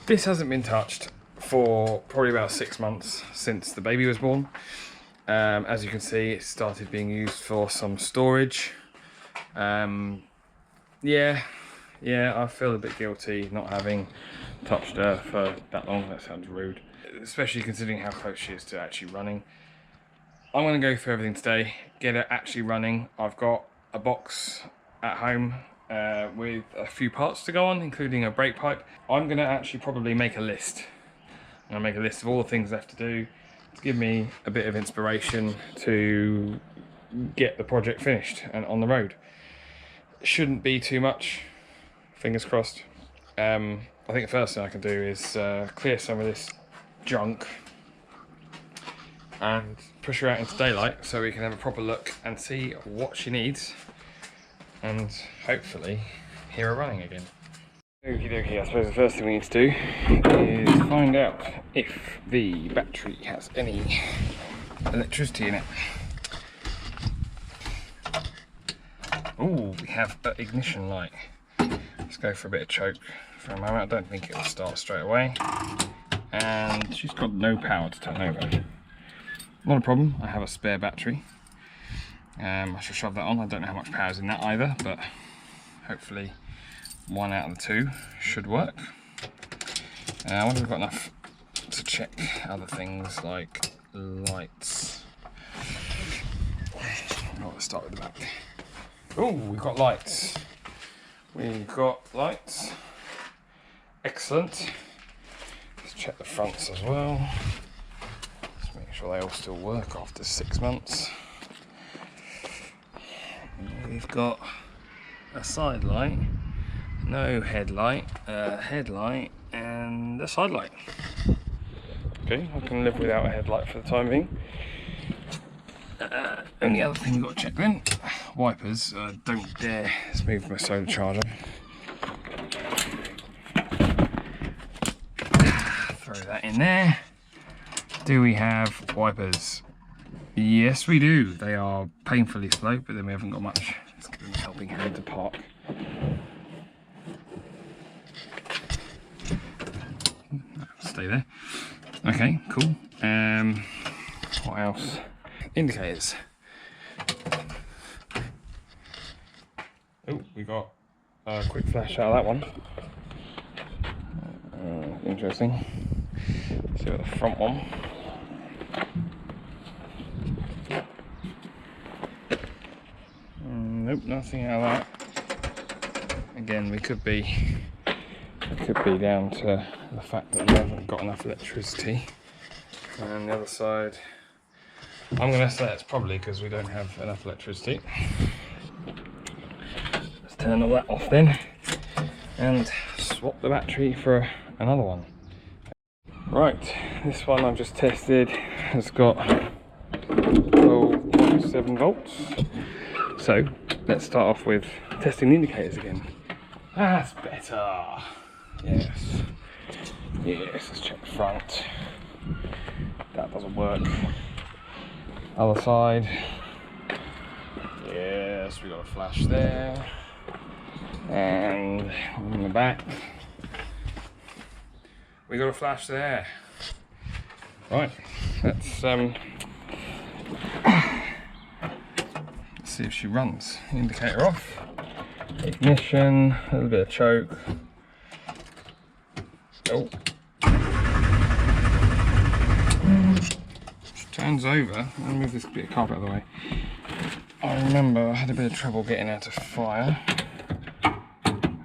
This hasn't been touched for probably about 6 months since the baby was born. As you can see, it started being used for some storage. Yeah, I feel a bit guilty not having touched her for that long. That sounds rude, especially considering how close she is to actually running. I'm going to go through everything today, get her actually running. I've got a box at home with a few parts to go on, including a brake pipe. I'm going to actually probably make a list. I'm going to make a list of all the things left to do to give me a bit of inspiration to get the project finished and on the road. It shouldn't be too much, fingers crossed. I think the first thing I can do is clear some of this junk and push her out into daylight so we can have a proper look and see what she needs and hopefully hear her running again. Okie dokie, I suppose the first thing we need to do is find out if the battery has any electricity in it. Oh, we have an ignition light. Let's go for a bit of choke for a moment. I don't think it will start straight away. And she's got no power to turn over. Not a problem, I have a spare battery. I shall shove that on. I don't know how much power is in that either, but hopefully one out of the two should work. I wonder if we've got enough to check other things like lights. Let's start with the back. Oh, we've got lights. We've got lights. Excellent. Let's check the fronts as well. Let's make sure they all still work after 6 months. We've got a side light, no headlight, a headlight and a side light. Okay, I can live without a headlight for the time being. Only other thing we've got to check then, wipers. Don't dare move my solar charger. Throw that in there. Do we have wipers? Yes, we do. They are painfully slow, but then we haven't got much. Let's give them a helping hand to park. Stay there. Okay, cool. What else? Indicators. Oh, we got a quick flash out of that one. Interesting. Let's see what the front one. Nope, nothing out of that. Again, it could be down to the fact that we haven't got enough electricity. And the other side, I'm going to say it's probably because we don't have enough electricity. Let's turn all that off then and swap the battery for another one. Right, this one I've just tested has got 12.7 volts. So let's start off with testing the indicators again. That's better. Yes. Yes, let's check the front. That doesn't work. Other side. Yes, we got a flash there. And on the back, we got a flash there. Right, let's see if she runs. Indicator off. Ignition, a little bit of choke. Oh. She turns over. Let me move this bit of carpet out of the way. I remember I had a bit of trouble getting her to fire.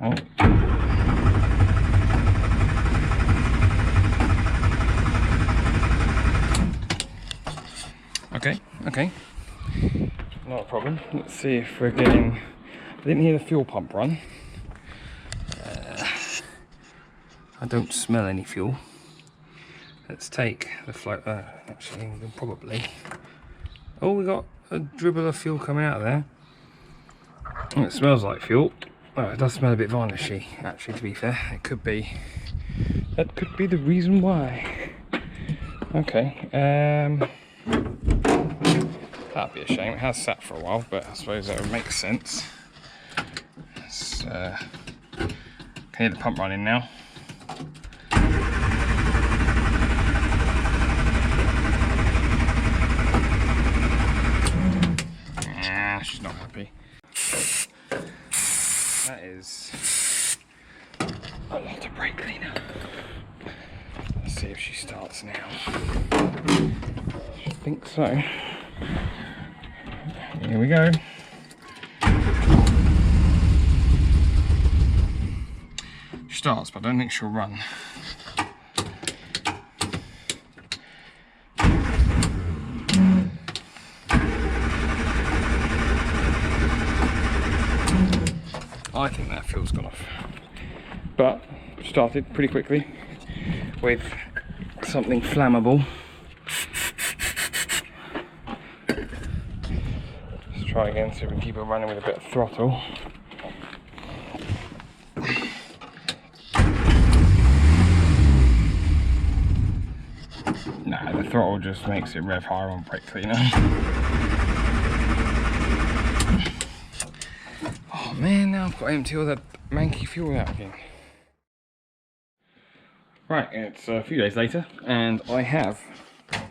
Oh. Okay. Not a problem. Let's see if we're getting... I didn't hear the fuel pump run. I don't smell any fuel. Let's take the float. Actually, probably. Oh, we got a dribble of fuel coming out of there. Oh, it smells like fuel. Oh, it does smell a bit varnishy, actually, to be fair. It could be. That could be the reason why. Okay. That'd be a shame. It has sat for a while, but I suppose that would make sense. Let's, can hear the pump running now. happy. That is a lot of brake cleaner. Let's see if she starts now. I think so. Here we go. She starts, but I don't think she'll run. I think that fuel's gone off, but started pretty quickly with something flammable. Let's try again, see if we can keep it running with a bit of throttle. Nah, the throttle just makes it rev higher on brake cleaner. Oh man, now I've got to empty all that manky fuel out again. Right, it's a few days later and I have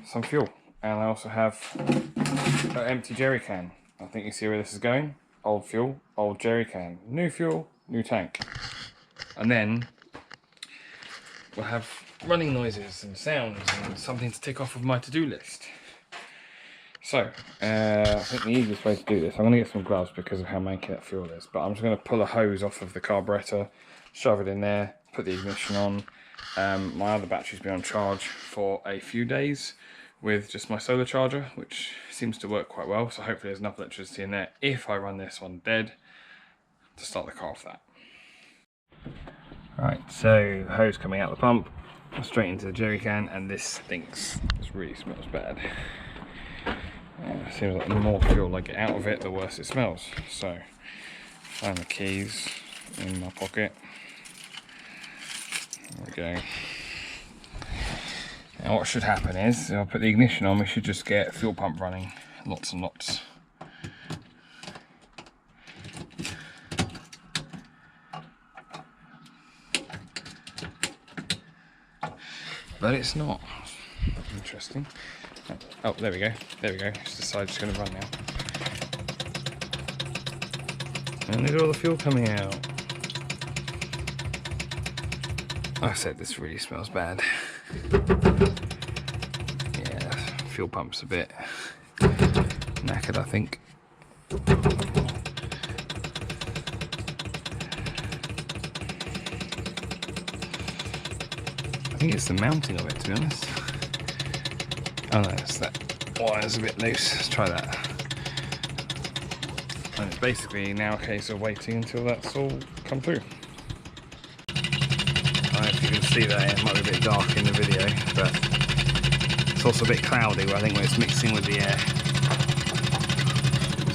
some fuel, and I also have an empty jerry can. I think you see where this is going. Old fuel, old jerry can, new fuel, new tank. And then we'll have running noises and sounds and something to tick off of my to-do list. So, I think the easiest way to do this, I'm going to get some gloves because of how manky that fuel is, but I'm just going to pull a hose off of the carburettor, shove it in there, put the ignition on. My other battery's been on charge for a few days with just my solar charger, which seems to work quite well, so hopefully there's enough electricity in there if I run this one dead to start the car off that. Right, so hose coming out the pump, straight into the jerry can, and this stinks. This really smells bad. It seems like the more fuel I get out of it, the worse it smells. So, find the keys in my pocket. There we go. Now what should happen is, if I put the ignition on, we should just get fuel pump running, lots and lots. But it's not. Interesting. Oh, there we go. There we go. It's decided it's going to run now. And there's all the fuel coming out. Like I said, this really smells bad. Yeah, fuel pump's a bit knackered, I think. I think it's the mounting of it, to be honest. Oh no, it's that wire's a bit loose. Let's try that. And it's basically now a case of waiting until that's all come through. I don't know if you can see that, it might be a bit dark in the video, but it's also a bit cloudy, I think, when it's mixing with the air.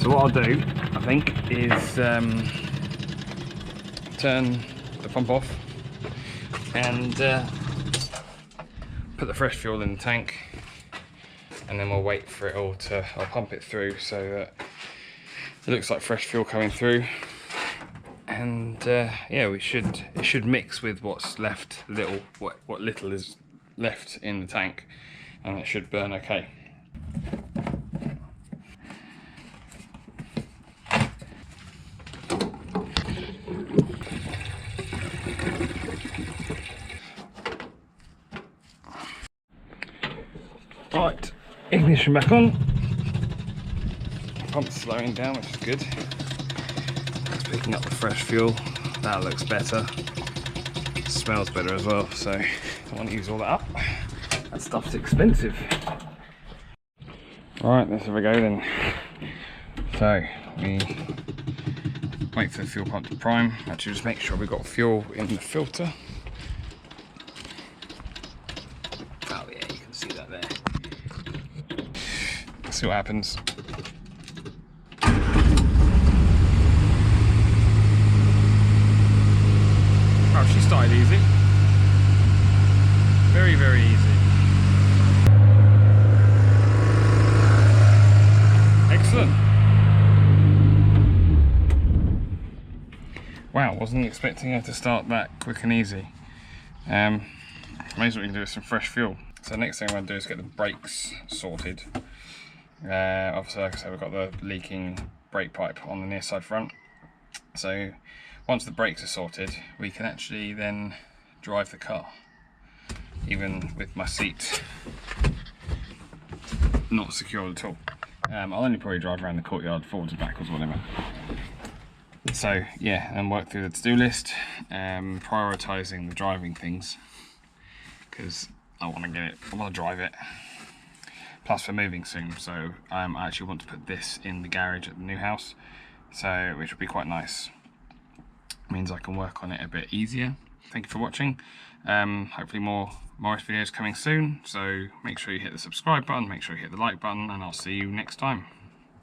So what I'll do, I think, is turn the pump off and put the fresh fuel in the tank, and then we'll wait for it all to, I'll pump it through so that it looks like fresh fuel coming through. And yeah, it should mix with what's left, what little is left in the tank, and it should burn okay. Right, ignition back on. Pump's slowing down, which is good. It's picking up the fresh fuel. That looks better. It smells better as well, so I don't want to use all that up. That stuff's expensive. Right, let's have a go then. So, we wait for the fuel pump to prime. Actually, just make sure we've got fuel in the filter. Oh yeah, you can see that there. Let's see what happens. Oh, she started easy. Very, very easy. Excellent. Wow, wasn't expecting her to start that quick and easy. Amazing what we can do with some fresh fuel. So the next thing I'm going to do is get the brakes sorted. Obviously, like I said, we've got the leaking brake pipe on the near side front. So once the brakes are sorted, we can actually then drive the car, even with my seat not secured at all. I'll only probably drive around the courtyard, forwards and backwards, whatever. So yeah, and work through the to-do list, prioritising the driving things, because I want to drive it. Plus we're moving soon, so I actually want to put this in the garage at the new house, so which would be quite nice. Means I can work on it a bit easier. Thank you for watching. Hopefully more videos coming soon, so make sure you hit the subscribe button, make sure you hit the like button, and I'll see you next time.